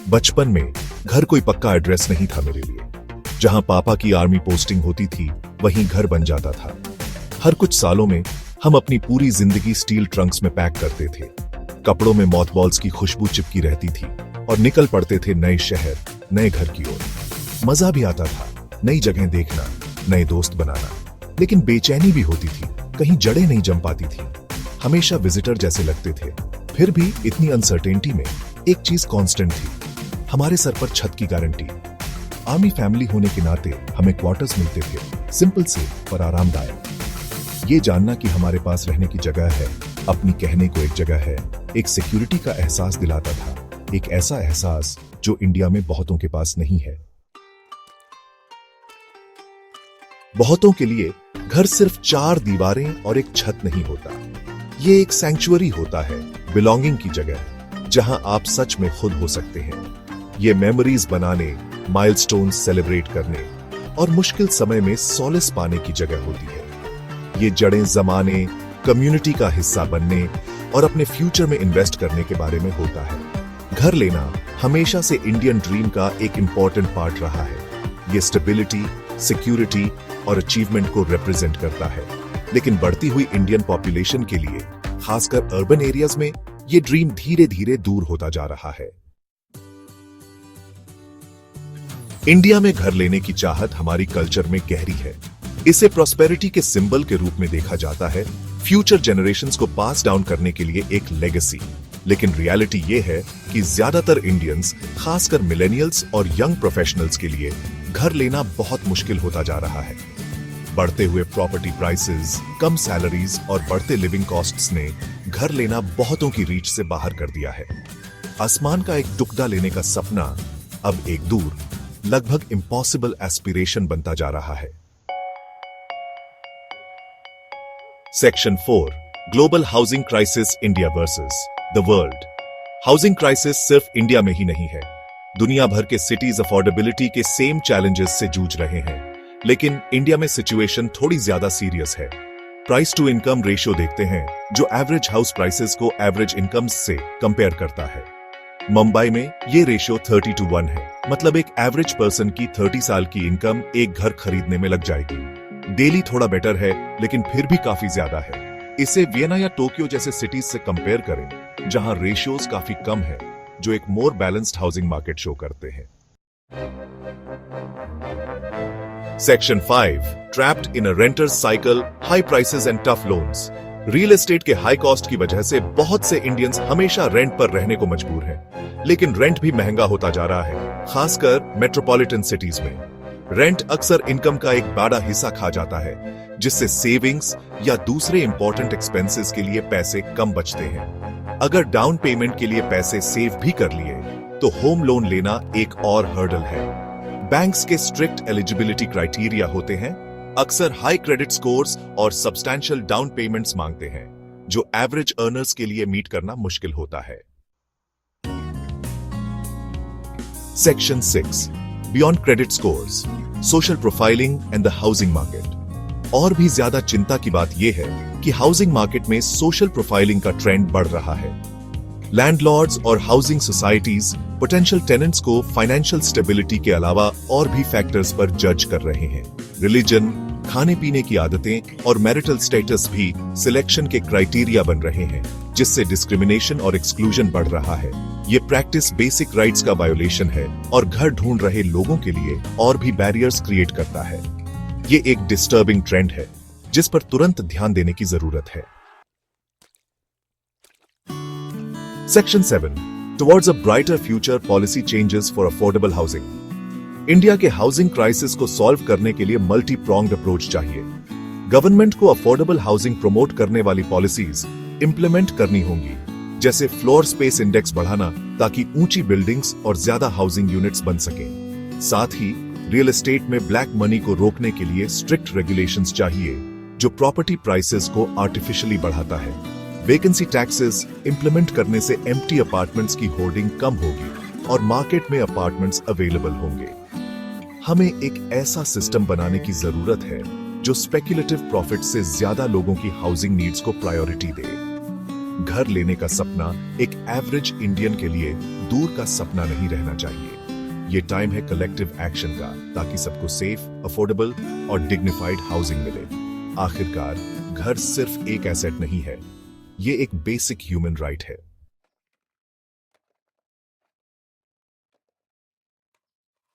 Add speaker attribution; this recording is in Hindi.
Speaker 1: बचपन में घर कोई पक्का एड्रेस नहीं था मेरे लिए। जहां पापा की आर्मी पोस्टिंग होती थी वहीं घर बन जाता था। हर कुछ सालों में हम अपनी पूरी जिंदगी स्टील ट्रंक्स में पैक करते थे। कपड़ों में मॉथबॉल्स की खुशबू चिपकी रहती थी और निकल पड़ते थे नए शहर, नए घर की ओर। मजा भी आता था नई जगह देखना, नए दोस्त बनाना, लेकिन बेचैनी भी होती थी, कहीं जड़ें नहीं जम पाती थी। हमेशा विजिटर जैसे लगते थे। फिर भी इतनी अनसर्टेनिटी में एक चीज कांस्टेंट थी, हमारे सर पर छत की गारंटी। आर्मी फैमिली होने के नाते हमें क्वार्टर्स मिलते थे, सिंपल से पर आरामदायक। ये जानना कि हमारे पास रहने की जगह है, अपनी कहने को एक जगह है, एक सिक्योरिटी का एहसास दिलाता था। एक ऐसा एहसास जो इंडिया में बहुतों के पास नहीं है। बहुतों के लिए घर सिर्फ 4 दीवारें और एक छत नहीं होता। ये एक सैंक्चुअरी होता है, बिलोंगिंग की जगह, जहां आप सच में खुद हो सकते हैं। ये मेमोरीज बनाने, माइलस्टोन्स सेलिब्रेट करने और मुश्किल समय में सॉलिस पाने की जगह होती है। ये जड़ें जमाने, कम्युनिटी का हिस्सा बनने और अपने फ्यूचर में इन्वेस्ट करने के बारे में होता है। घर लेना हमेशा से इंडियन ड्रीम का एक इंपॉर्टेंट पार्ट रहा है। ये स्टेबिलिटी, सिक्योरिटी और अचीवमेंट को रिप्रेजेंट करता है। लेकिन बढ़ती हुई इंडियन पॉपुलेशन के लिए, खासकर अर्बन एरियाज में, ये ड्रीम धीरे धीरे दूर होता जा रहा है। इंडिया में घर लेने की चाहत हमारी कल्चर में गहरी है। इसे प्रॉस्पेरिटी के सिंबल के रूप में देखा जाता है, फ्यूचर जनरेशंस को पास डाउन करने के लिए एक लेगेसी। लेकिन रियलिटी ये है कि ज्यादातर इंडियंस, खासकर मिलेनियल्स और यंग प्रोफेशनल्स के लिए घर लेना बहुत मुश्किल होता जा रहा है। बढ़ते हुए प्रॉपर्टी प्राइसेस, कम सैलरीज और बढ़ते लिविंग कॉस्ट्स ने घर लेना बहुतों की रीच से बाहर कर दिया है। आसमान का एक टुकड़ा लेने का सपना अब एक दूर, लगभग इम्पॉसिबल एस्पिरेशन बनता जा रहा है। Section 4, global housing crisis, India versus the world. Housing crisis सिर्फ इंडिया में ही नहीं है। दुनिया भर के सिटीज अफोर्डेबिलिटी के सेम चैलेंजेस से जूझ रहे हैं, लेकिन इंडिया में सिचुएशन थोड़ी ज्यादा सीरियस है। प्राइस टू इनकम रेशियो देखते हैं, जो एवरेज हाउस प्राइसेस को एवरेज इनकम से कंपेयर करता है। मुंबई में ये रेशियो 30:1 है, मतलब एक एवरेज पर्सन की 30 साल की इनकम एक घर खरीदने में लग जाएगी। दिल्ली थोड़ा बेटर है, लेकिन फिर भी काफी ज्यादा है। इसे वियना या टोक्यो जैसे सिटीज से कंपेयर करें, जहां रेशियोज काफी कम है, जो एक मोर बैलेंस्ड हाउसिंग मार्केट शो करते हैं। Section 5, trapped in a renters cycle, high prices and tough loans. Real estate के हाई कॉस्ट की वजह से बहुत से इंडियंस हमेशा रेंट पर रहने को मजबूर हैं, लेकिन रेंट भी महंगा होता जा रहा है, खासकर मेट्रोपॉलिटन सिटीज में। रेंट अक्सर इनकम का एक बड़ा हिस्सा खा जाता है, जिससे सेविंग्स या दूसरे इंपॉर्टेंट एक्सपेंसेस के लिए पैसे कम बचते हैं। अगर डाउन पेमेंट के लिए पैसे सेव भी कर लिए, तो होम लोन लेना एक और हर्डल है। बैंक्स के स्ट्रिक्ट एलिजिबिलिटी क्राइटेरिया होते हैं, अक्सर हाई क्रेडिट स्कोर्स और सब्सटैंशियल डाउन पेमेंट्स मांगते हैं, जो एवरेज अर्नर्स के लिए मीट करना मुश्किल होता है। Section 6, beyond credit scores, social profiling and the housing market. और भी ज्यादा चिंता की बात यह है कि हाउसिंग मार्केट में सोशल प्रोफाइलिंग का ट्रेंड बढ़ रहा है। लैंडलॉर्ड्स और हाउसिंग सोसाइटीज पोटेंशियल टेनेंट्स को फाइनेंशियल स्टेबिलिटी के अलावा और भी फैक्टर्स पर जज कर रहे हैं। रिलीजन, खाने पीने की आदतें और मैरिटल स्टेटस भी सिलेक्शन के क्राइटेरिया बन रहे हैं, जिससे डिस्क्रिमिनेशन और एक्सक्लूजन बढ़ रहा है। ये प्रैक्टिस बेसिक राइट्स का वायोलेशन है और घर ढूंढ रहे लोगों के लिए और भी बैरियर्स क्रिएट करता है। ये एक डिस्टर्बिंग ट्रेंड है, जिस पर तुरंत ध्यान देने की जरूरत है। Section 7, towards a brighter future, policy changes for affordable housing. India के हाउसिंग क्राइसिस को सॉल्व करने के लिए मल्टी प्रोंग्ड अप्रोच चाहिए। गवर्नमेंट को अफोर्डेबल हाउसिंग प्रमोट करने वाली पॉलिसीज इंप्लीमेंट करनी होंगी, जैसे फ्लोर स्पेस इंडेक्स बढ़ाना ताकि ऊंची बिल्डिंग्स और ज्यादा हाउसिंग यूनिट्स बन सकें। साथ ही रियल एस्टेट में ब्लैक मनी को रोकने के लिए स्ट्रिक्ट रेगुलेशंस चाहिए, जो प्रॉपर्टी प्राइसेस को आर्टिफिशियली बढ़ाता है। वेकेंसी टैक्सेस इंप्लीमेंट करने से एम्प्टी अपार्टमेंट्स की होर्डिंग कम होगी और मार्केट में अपार्टमेंट्स अवेलेबल होंगे। हमें एक ऐसा सिस्टम बनाने की जरूरत है जो स्पेक्युलेटिव प्रॉफिट से ज्यादा लोगों की हाउसिंग नीड्स को प्रायोरिटी दे। घर लेने का सपना एक एवरेज इंडियन के लिए दूर का सपना नहीं रहना चाहिए। ये टाइम है कलेक्टिव एक्शन का, ताकि सबको सेफ, अफोर्डेबल और डिग्निफाइड हाउसिंग मिले। आखिरकार घर सिर्फ एक एसेट नहीं है, ये एक बेसिक ह्यूमन राइट है।